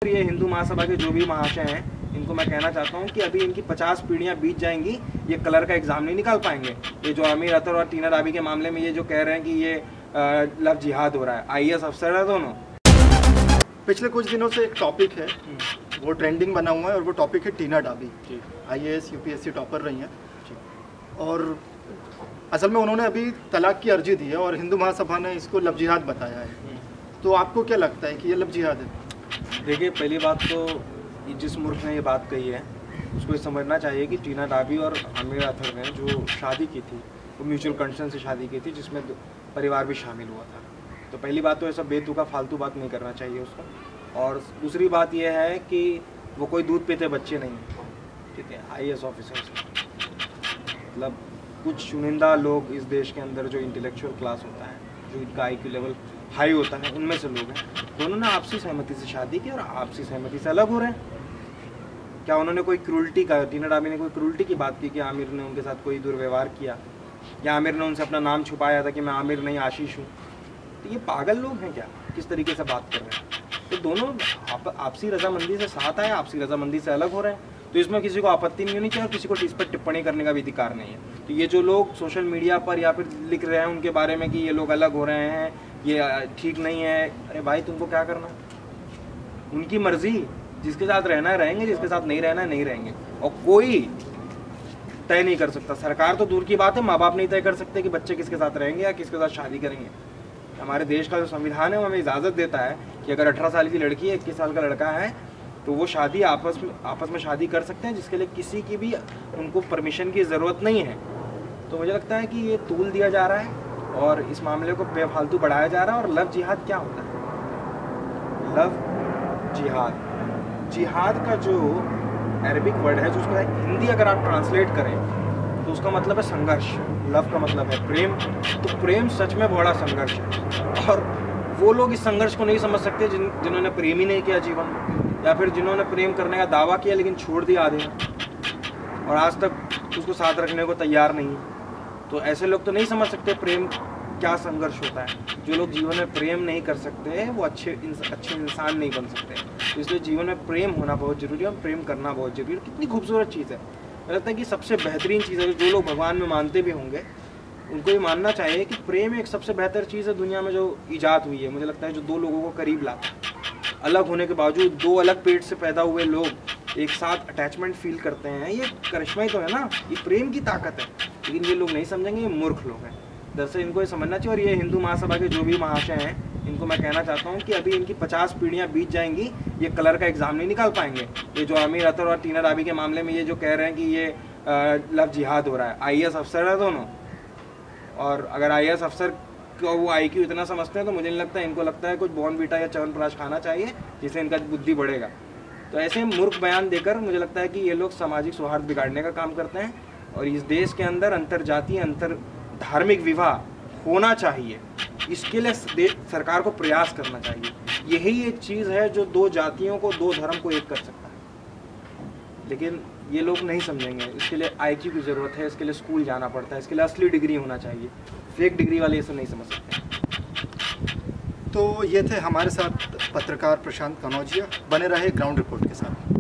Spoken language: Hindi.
ये हिंदू महासभा के जो भी महाशय हैं, इनको मैं कहना चाहता हूँ कि अभी इनकी 50 पीढ़ियाँ बीत जाएंगी, ये कलर का एग्जाम नहीं निकाल पाएंगे। ये जो आमिर अतर और टीना डाबी के मामले में ये जो कह रहे हैं कि ये लव जिहाद हो रहा है, आईएएस अफसर है दोनों। पिछले कुछ दिनों से एक टॉपिक है, वो ट्रेंडिंग बना हुआ है और वो टॉपिक है टीना डाबी। आईएएस यूपीएससी टॉपर रही हैं और असल में उन्होंने अभी तलाक की अर्जी दी है और हिंदू महासभा ने इसको लव जिहाद बताया है। तो आपको क्या लगता है कि ये लव जिहाद है? देखिए, पहली बात तो जिस मुल्क ने ये बात कही है उसको ये समझना चाहिए कि टीना डाबी और आमिर अतर ने जो शादी की थी वो म्यूचुअल कंसेंट से शादी की थी, जिसमें परिवार भी शामिल हुआ था। तो पहली बात तो ऐसा बेतुका फालतू बात नहीं करना चाहिए उसको। और दूसरी बात यह है कि वो कोई दूध पीते बच्चे नहीं हैं, ठीक है। आईएएस ऑफिसर्स मतलब कुछ चुनिंदा लोग इस देश के अंदर जो इंटेलेक्चुअल क्लास होता है, जो इनका आईक्यू लेवल हाई होता है, उनमें से लोग हैं। दोनों ने आपसी सहमति से शादी की और आपसी सहमति से अलग हो रहे हैं। क्या उन्होंने कोई क्रूल्टी का, टीना डाबी ने कोई क्रूल्टी की बात की कि आमिर ने उनके साथ कोई दुर्व्यवहार किया, या आमिर ने उनसे अपना नाम छुपाया था कि मैं आमिर नहीं आशीष हूँ? तो ये पागल लोग हैं क्या? किस तरीके से बात कर रहे हैं? तो दोनों आपसी रजामंदी से साथ आए, आपसी रजामंदी से अलग हो रहे हैं। तो इसमें किसी को आपत्ति नहीं होनी चाहिए और किसी को इस पर टिप्पणी करने का भी अधिकार नहीं है। तो ये जो लोग सोशल मीडिया पर या फिर लिख रहे हैं उनके बारे में कि ये लोग अलग हो रहे हैं, ये ठीक नहीं है, अरे भाई तुमको क्या करना? उनकी मर्जी, जिसके साथ रहना है रहेंगे, जिसके साथ नहीं रहना है नहीं रहेंगे। और कोई तय नहीं कर सकता, सरकार तो दूर की बात है, माँ बाप नहीं तय कर सकते कि बच्चे किसके साथ रहेंगे या किसके साथ शादी करेंगे। हमारे देश का जो संविधान है वो हमें इजाज़त देता है कि अगर 18 साल की लड़की है, 21 साल का लड़का है, तो वो शादी आपस में शादी कर सकते हैं, जिसके लिए किसी की भी उनको परमिशन की ज़रूरत नहीं है। तो मुझे लगता है कि ये तूल दिया जा रहा है और इस मामले को बेफालतू बढ़ाया जा रहा है। और लव जिहाद क्या होता है? लव जिहाद, जिहाद का जो अरबिक वर्ड है, जो उसका हिंदी अगर आप ट्रांसलेट करें तो उसका मतलब है संघर्ष। लव का मतलब है प्रेम, तो प्रेम सच में बड़ा संघर्ष है। और वो लोग इस संघर्ष को नहीं समझ सकते जिन्होंने प्रेम ही नहीं किया जीवन में, या फिर जिन्होंने प्रेम करने का दावा किया लेकिन छोड़ दिया आधे और आज तक उसको साथ रखने को तैयार नहीं। तो ऐसे लोग तो नहीं समझ सकते प्रेम क्या संघर्ष होता है। जो लोग जीवन में प्रेम नहीं कर सकते वो अच्छे इंसान नहीं बन सकते। तो इसलिए जीवन में प्रेम होना बहुत ज़रूरी है और प्रेम करना बहुत ज़रूरी है। कितनी खूबसूरत चीज़ है, मुझे लगता है कि सबसे बेहतरीन चीज़ है। जो लोग भगवान में मानते भी होंगे उनको ये मानना चाहिए कि प्रेम एक सबसे बेहतर चीज़ है दुनिया में जो ईजाद हुई है। मुझे लगता है जो दो लोगों को करीब लाता है। अलग होने के बावजूद दो अलग पेट से पैदा हुए लोग एक साथ अटैचमेंट फील करते हैं, ये करिश्मा ही तो है ना, ये प्रेम की ताकत है। लेकिन ये लोग नहीं समझेंगे, ये मूर्ख लोग हैं। दरअसल इनको ये समझना चाहिए। और ये हिंदू महासभा के जो भी महाशय हैं, इनको मैं कहना चाहता हूँ कि अभी इनकी 50 पीढ़ियाँ बीत जाएंगी, ये कलर का एग्जाम नहीं निकाल पाएंगे। ये जो आमिर अतर और टीना डाबी के मामले में ये जो कह रहे हैं कि ये लव जिहाद हो रहा है, आईएएस अफसर है दोनों। और अगर आईएएस अफसर को वो आईक्यू इतना समझते हैं तो मुझे नहीं लगता, इनको लगता है कुछ बॉर्नवीटा या च्यवनप्राश खाना चाहिए जिससे इनका बुद्धि बढ़ेगा। तो ऐसे मूर्ख बयान देकर मुझे लगता है कि ये लोग सामाजिक सौहार्द बिगाड़ने का काम करते हैं। और इस देश के अंदर अंतर जातीय, अंतर धार्मिक विवाह होना चाहिए, इसके लिए सरकार को प्रयास करना चाहिए। यही एक चीज़ है जो दो जातियों को, दो धर्म को एक कर सकता है। लेकिन ये लोग नहीं समझेंगे। इसके लिए आईक्यू की ज़रूरत है, इसके लिए स्कूल जाना पड़ता है, इसके लिए असली डिग्री होना चाहिए। फेक डिग्री वाले ये सब नहीं समझ सकते। तो ये थे हमारे साथ पत्रकार प्रशांत कनौजिया। बने रहे ग्राउंड रिपोर्ट के साथ।